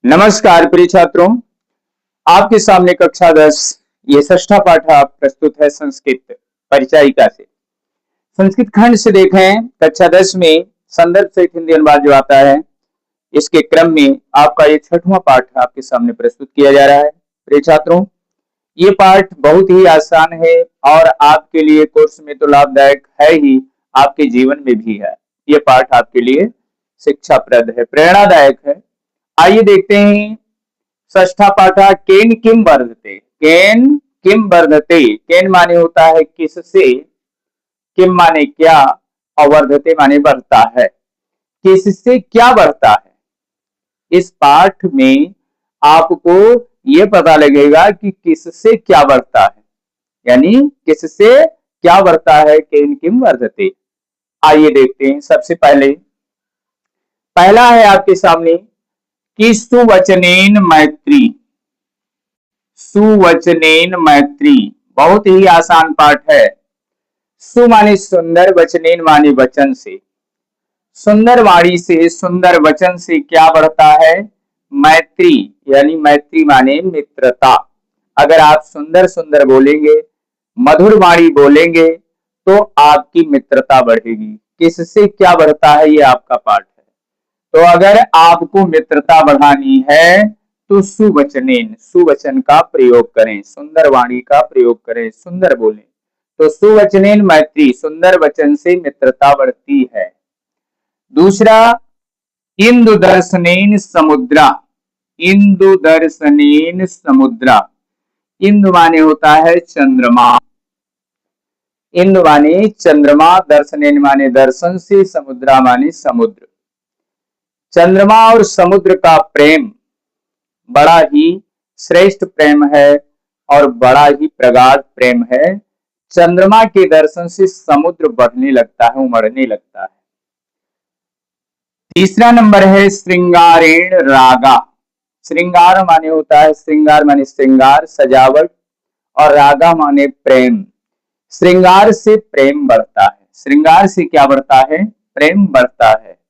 नमस्कार प्रिय छात्रों, आपके सामने कक्षा 10 ये षष्ठा पाठ प्रस्तुत है संस्कृत परिचायिका से। संस्कृत खंड से देखें कक्षा 10 में संदर्भ सहित हिंदी अनुवाद जो आता है, इसके क्रम में आपका ये छठवां पाठ आपके सामने प्रस्तुत किया जा रहा है। प्रिय छात्रों, ये पाठ बहुत ही आसान है और आपके लिए कोर्स में तो लाभदायक है ही, आपके जीवन में भी है। ये पाठ आपके लिए शिक्षाप्रद है, प्रेरणादायक है। आइए देखते हैं षष्ठा पाठा केन किम वर्धते। केन किम वर्धते, केन माने होता है किससे, किम माने क्या और वर्धते माने बढ़ता है। किससे क्या बढ़ता है। इस पाठ में आपको यह पता लगेगा कि किससे क्या बढ़ता है, यानी किससे क्या बढ़ता है। केन किम वर्धते। आइए देखते हैं। सबसे पहला है आपके सामने कि सुवचनेन मैत्री। सुवचनेन मैत्री बहुत ही आसान पाठ है। सु माने सुंदर, वचनेन माने वचन से। सुंदर वाणी से, सुंदर वचन से क्या बढ़ता है। मैत्री, यानी मैत्री माने मित्रता। अगर आप सुंदर सुंदर बोलेंगे, मधुर वाणी बोलेंगे तो आपकी मित्रता बढ़ेगी। किससे क्या बढ़ता है, ये आपका पाठ है। तो अगर आपको मित्रता बढ़ानी है तो सुवचनेन, सुवचन का प्रयोग करें, सुंदर वाणी का प्रयोग करें, सुंदर बोलें। तो सुवचनेन मैत्री, सुंदर वचन से मित्रता बढ़ती है। दूसरा, इंदु दर्शनेन समुद्रा। इंदु दर्शनेन समुद्रा। इंदु माने होता है चंद्रमा। इंदु माने चंद्रमा, दर्शनेन माने दर्शन से, समुद्रा माने समुद्र। चंद्रमा और समुद्र का प्रेम बड़ा ही श्रेष्ठ प्रेम है और बड़ा ही प्रगाढ़ प्रेम है। चंद्रमा के दर्शन से समुद्र बढ़ने लगता है, उमड़ने लगता है। तीसरा नंबर है श्रृंगारेण रागा। श्रृंगार माने होता है, श्रृंगार माने श्रृंगार, सजावट, और रागा माने प्रेम। श्रृंगार से प्रेम बढ़ता है। श्रृंगार से क्या बढ़ता है, प्रेम बढ़ता है।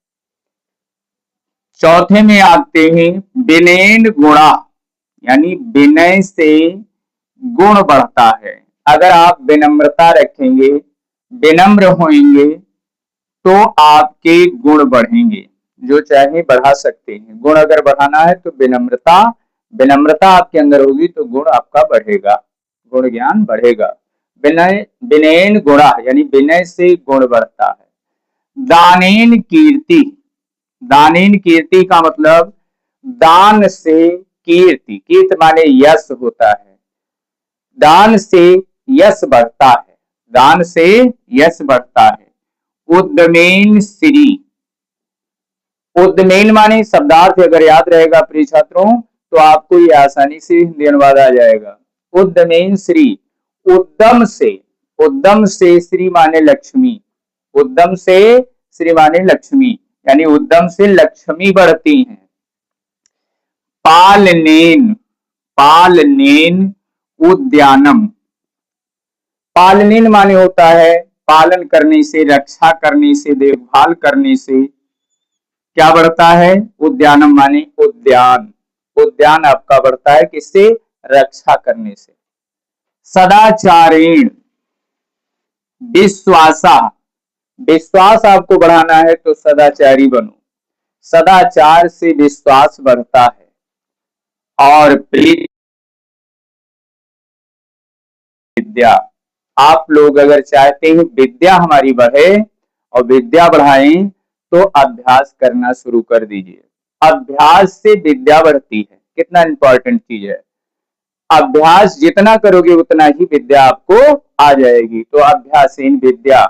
चौथे में आते हैं विनयन गुणा, यानी विनय से गुण बढ़ता है। अगर आप विनम्रता रखेंगे, विनम्र होंगे तो आपके गुण बढ़ेंगे, जो चाहे बढ़ा सकते हैं। गुण अगर बढ़ाना है तो विनम्रता, विनम्रता आपके अंदर होगी तो गुण आपका बढ़ेगा, गुण ज्ञान बढ़ेगा। विनय, विनयन गुणा यानी विनय से गुण बढ़ता है। दानेन कीर्ति। दानेन कीर्ति का मतलब दान से कीर्ति, कीर्ति माने यश होता है। दान से यश बढ़ता है, दान से यश बढ़ता है। उद्यमेन श्री। उद्यमेन माने शब्दार्थ अगर याद रहेगा प्रिय छात्रों तो आपको ये आसानी से हिंदी अनुवाद आ जाएगा। उद्यमेन श्री, उद्यम से, उद्यम से श्री माने लक्ष्मी। उद्यम से श्री माने लक्ष्मी, यानी उद्यम से लक्ष्मी बढ़ती हैं। पालनेन, पालनेन उद्यानम। पालनेन माने होता है पालन करने से, रक्षा करने से, देखभाल करने से क्या बढ़ता है। उद्यानम माने उद्यान, उद्यान आपका बढ़ता है किससे, रक्षा करने से। सदाचारेण विश्वासा। विश्वास आपको बढ़ाना है तो सदाचारी बनो। सदाचार से विश्वास बढ़ता है। और विद्या, आप लोग अगर चाहते हैं विद्या हमारी बढ़े और विद्या बढ़ाएं तो अभ्यास करना शुरू कर दीजिए। अभ्यास से विद्या बढ़ती है, कितना इंपॉर्टेंट चीज है। अभ्यास जितना करोगे उतना ही विद्या आपको आ जाएगी। तो अभ्यासेन विद्या,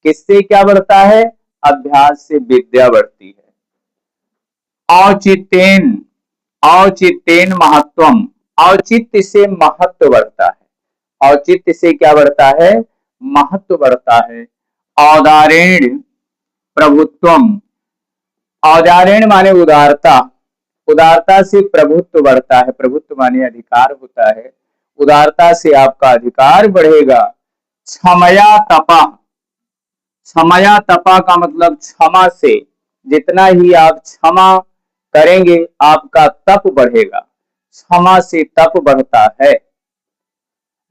किससे क्या बढ़ता है, अभ्यास से विद्या बढ़ती है। औचित्येन, औचित्येन महत्वम। औचित्य से महत्व बढ़ता है। औचित्य से क्या बढ़ता है, महत्व बढ़ता है। औदारेण प्रभुत्वम। औदारेण माने उदारता। उदारता से प्रभुत्व बढ़ता है। प्रभुत्व माने अधिकार होता है। उदारता से आपका अधिकार बढ़ेगा। क्षमया तपा। क्षमया तपा का मतलब क्षमा से, जितना ही आप क्षमा करेंगे आपका तप बढ़ेगा, क्षमा से तप बढ़ता है।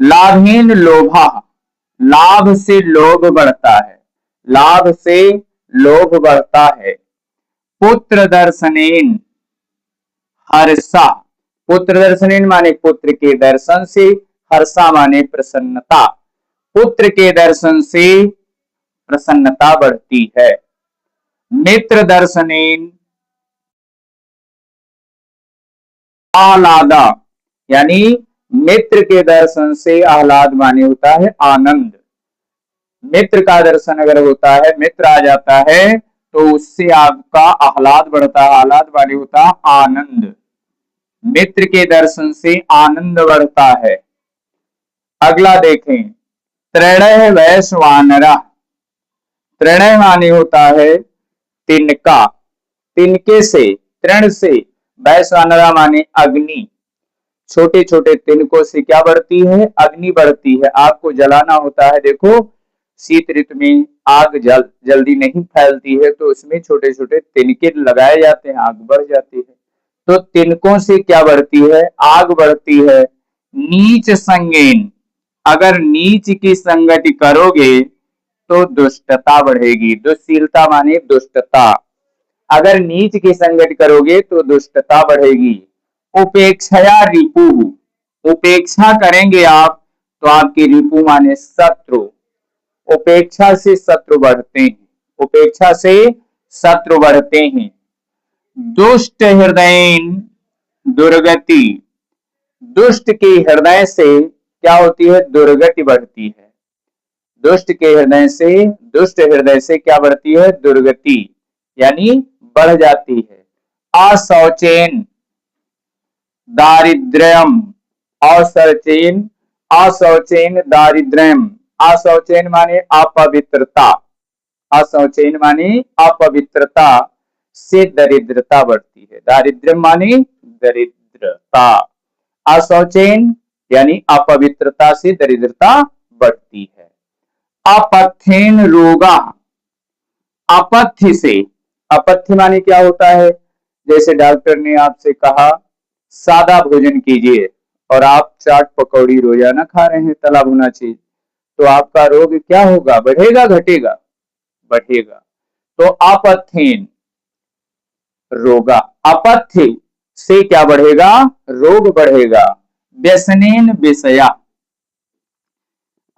लाभहीन लोभा, लाभ से लोभ बढ़ता है, लाभ से लोभ बढ़ता है। पुत्र दर्शनेन हर्षा, पुत्र दर्शनेन माने पुत्र के दर्शन से, हर्षा माने प्रसन्नता, पुत्र के दर्शन से प्रसन्नता बढ़ती है। मित्र दर्शनेन आह्लादा, यानी मित्र के दर्शन से आह्लाद माने होता है आनंद। मित्र का दर्शन अगर होता है, मित्र आ जाता है तो उससे आपका आह्लाद बढ़ता है, आह्लाद माने होता है आनंद। मित्र के दर्शन से आनंद बढ़ता है। अगला देखें, त्रणय वैश्वानरा, त्रणय माने होता है तिनका, तिनके से, तृण से, वैश्वानरा माने अग्नि, छोटे छोटे तिनकों से क्या बढ़ती है, अग्नि बढ़ती है। आग को जलाना होता है, देखो शीत ऋतु में आग जल्दी नहीं फैलती है तो उसमें छोटे छोटे तिनके लगाए जाते हैं, आग बढ़ जाती है। तो तिनकों से क्या बढ़ती है, आग बढ़ती है। नीच संगेन, अगर नीच की संगति करोगे तो दुष्टता बढ़ेगी, दुष्शीलता माने दुष्टता, अगर नीच की संगति करोगे तो दुष्टता बढ़ेगी। उपेक्षया रिपु, उपेक्षा करेंगे आप तो आपकी रिपु माने शत्रु, उपेक्षा से शत्रु बढ़ते हैं, उपेक्षा से शत्रु बढ़ते हैं। दुष्ट हृदय दुर्गति, दुष्ट के हृदय से क्या होती है, दुर्गति बढ़ती है। दुष्ट के हृदय से, दुष्ट हृदय से क्या बढ़ती है, दुर्गति यानी बढ़ जाती है। असौचेन दारिद्र्यम, असौचेन, असौचेन दारिद्र्यम, असौचेन माने अपवित्रता, असौचेन माने अपवित्रता से दरिद्रता बढ़ती है, दारिद्र्य माने दरिद्रता, असौचेन यानी अपवित्रता से दरिद्रता बढ़ती है। अपथ्येन रोगा, अपथ्य से, अपथ्य माने क्या होता है, जैसे डॉक्टर ने आपसे कहा सादा भोजन कीजिए और आप चाट पकौड़ी रोजाना खा रहे हैं, तला भुना चीज, तो आपका रोग क्या होगा, बढ़ेगा घटेगा, बढ़ेगा। तो अपथ्येन रोगा, अपथ्य से क्या बढ़ेगा, रोग बढ़ेगा। व्यसनेन विषया,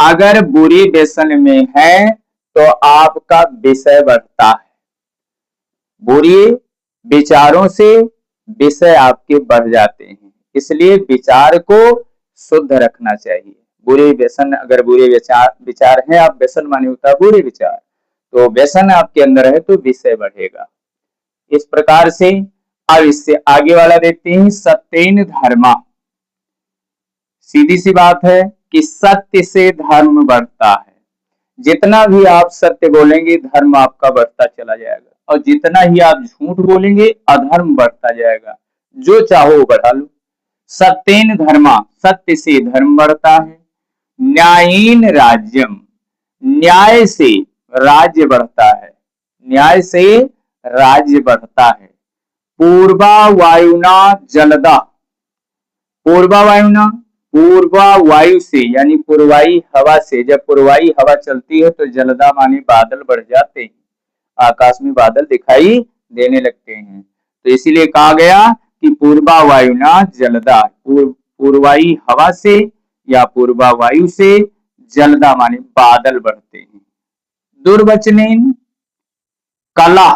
अगर बुरी व्यसन में है तो आपका विषय बढ़ता है, बुरी विचारों से विषय आपके बढ़ जाते हैं, इसलिए विचार को शुद्ध रखना चाहिए। बुरे व्यसन, अगर बुरे विचार हैं, आप व्यसन माने होता है बुरे विचार, तो व्यसन आपके अंदर है तो विषय बढ़ेगा। इस प्रकार से अब इससे आगे वाला देखते हैं, सत्येन धर्मा, सीधी सी बात है कि सत्य से धर्म बढ़ता है, जितना भी आप सत्य बोलेंगे धर्म आपका बढ़ता चला जाएगा, और जितना ही आप झूठ बोलेंगे अधर्म बढ़ता जाएगा, जो चाहो बढ़ा लो। सत्येन धर्मा, सत्य से धर्म बढ़ता है। न्यायेन राज्यम, न्याय से राज्य बढ़ता है, न्याय से राज्य बढ़ता है। पूर्वा वायुना जलदा, पूर्वा वायुना, पूर्वा वायु से यानी पूर्वाई हवा से, जब पूर्वाई हवा चलती है तो जलदा माने बादल बढ़ जाते हैं, आकाश में बादल दिखाई देने लगते हैं, तो इसीलिए कहा गया कि पूर्वा वायुना जलदा, पूर्वाई हवा से या पूर्वा वायु से जलदा माने बादल बढ़ते हैं। दुर्वचनेन कला,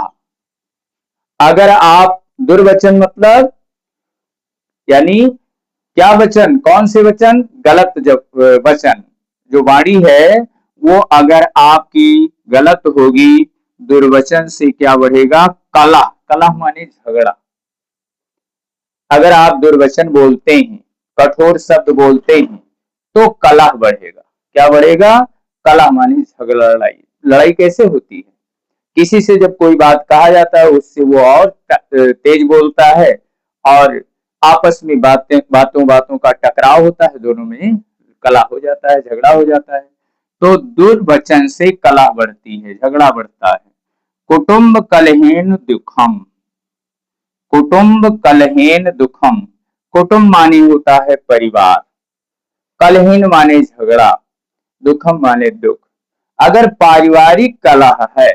अगर आप दुर्वचन मतलब यानी क्या वचन, कौन से वचन, गलत वचन, जो वाणी है वो अगर आपकी गलत होगी, दुर्वचन से क्या बढ़ेगा, कला, कला माने झगड़ा, अगर आप दुर्वचन बोलते हैं, कठोर शब्द बोलते हैं तो कलह बढ़ेगा, क्या बढ़ेगा, कलह माने झगड़ा, लड़ाई, लड़ाई कैसे होती है, किसी से जब कोई बात कहा जाता है उससे वो और तेज बोलता है और आपस में बातों बातों का टकराव होता है, दोनों में कला हो जाता है, झगड़ा हो जाता है, तो दुर्वचन से कला बढ़ती है, झगड़ा बढ़ता है। कुटुंब कलहेन दुखम, कुटुंब कलहेन दुखम। कुटुंब माने होता है परिवार, कलहीन माने झगड़ा, दुखम माने दुख। अगर पारिवारिक कलह है,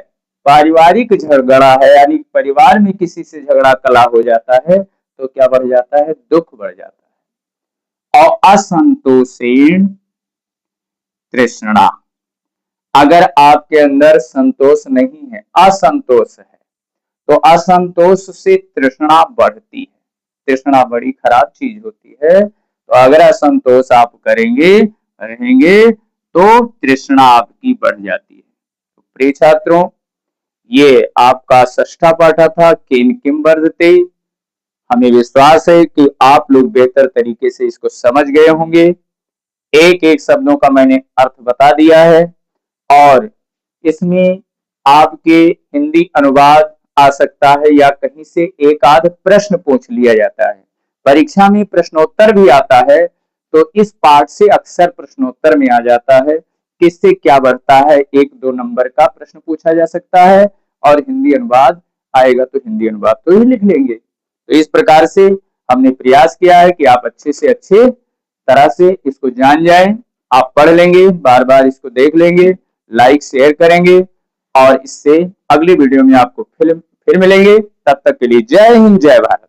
पारिवारिक झगड़ा है, यानी परिवार में किसी से झगड़ा कलह हो जाता है तो क्या बढ़ जाता है? दुख बढ़ जाता है। और असंतोषेण तृष्णा, अगर आपके अंदर संतोष नहीं है, असंतोष है, तो असंतोष से तृष्णा बढ़ती है। तृष्णा बड़ी खराब चीज होती है। तो अगर असंतोष आप करेंगे, रहेंगे, तो तृष्णा आपकी बढ़ जाती है। तो प्रिय छात्रों, ये आपका षष्ठा पाठ था, किम किम वर्धते। हमें विश्वास है कि आप लोग बेहतर तरीके से इसको समझ गए होंगे। एक एक शब्दों का मैंने अर्थ बता दिया है और इसमें आपके हिंदी अनुवाद आ सकता है या कहीं से एक आध प्रश्न पूछ लिया जाता है। परीक्षा में प्रश्नोत्तर भी आता है, तो इस पाठ से अक्सर प्रश्नोत्तर में आ जाता है किससे क्या बढ़ता है। 1-2 नंबर का प्रश्न पूछा जा सकता है और हिंदी अनुवाद आएगा तो हिंदी अनुवाद तो ही लिख लेंगे। तो इस प्रकार से हमने प्रयास किया है कि आप अच्छे से अच्छे तरह से इसको जान जाएं। आप पढ़ लेंगे, बार बार इसको देख लेंगे, लाइक शेयर करेंगे और इससे अगली वीडियो में आपको फिर मिलेंगे। तब तक के लिए जय हिंद, जय भारत।